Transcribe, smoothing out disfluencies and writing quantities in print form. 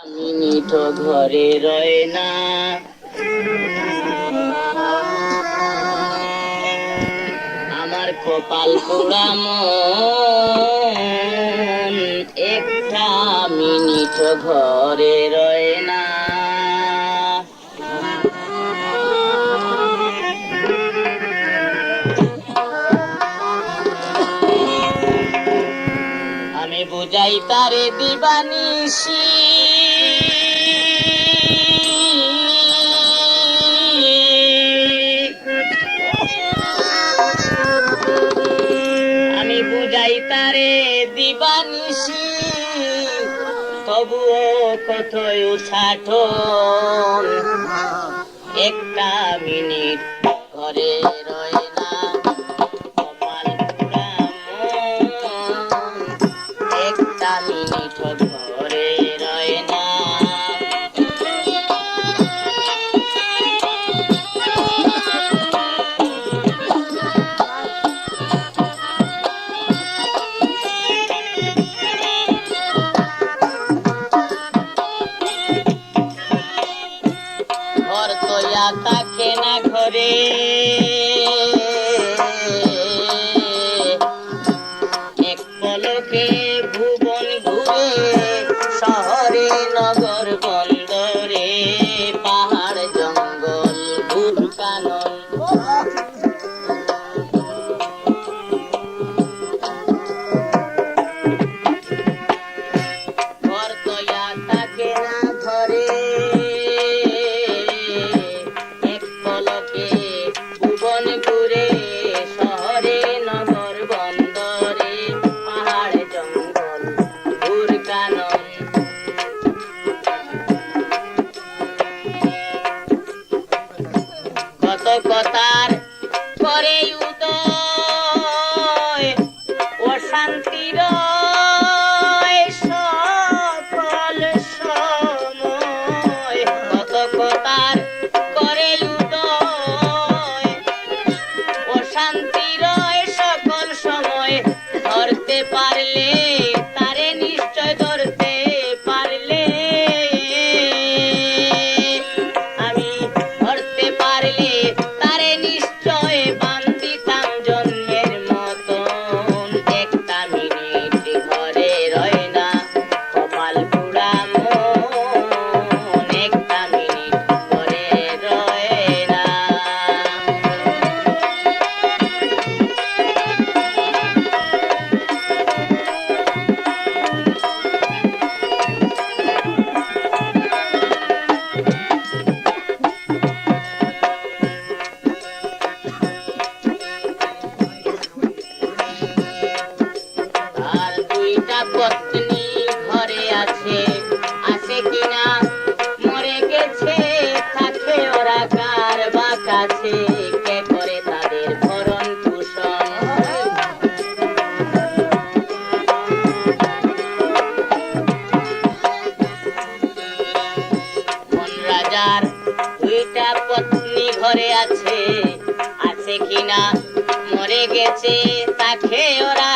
Minute ঘরে রয় না, আমার কপাল পোড়া মন একটা মিনিট ঘরে রয় না। আমি বুঝাই তারে দিবানিশি, আমি বুঝাই তারে দিবানিশি, তবুও কথায় উঠাঠন একটা মিনিট ঘরে রয় না। কপাল পোড়া মন একটা মিনিট ঘরে রয় না। ঘর তোয়া থাকে না ঘরে, এক পলকে ভুবন ঘুরে, শহরে নগর বন্দরে, পাহাড় জঙ্গল ভুল কানন। ঘর তোয়া থাকে না ঘরে, এক পলকে ভুবন ঘুরে, শহরে নগর বন্দরে, পাহাড় জঙ্গল ভুল কানন। কত কথার করে উদয়, অশান্তির সকল সময়। কত কথার করে উদয়, অশান্তির সকল সময়। ধরতে পারলে তারে নিশ্চয় ধরতে পারলে, আমি ধরতে পারলে তারে নিশ্চয় বান্ধিতাম জন্মের মতন। একটা মিনিট ঘরে রয় না, কপাল পোড়া মন একটা মিনিট ঘরে রয় না। আর দুইটা পত্নী ঘরে আছে, আছে কিনা মরে গেছে, থাকে ওরা কার বা কাছে, কে করে তাদের ভরণ পোষণ। মন রাজার দুইটা পত্নী ঘরে আছে, আছে কিনা মরে গেছে, তাকে ওরা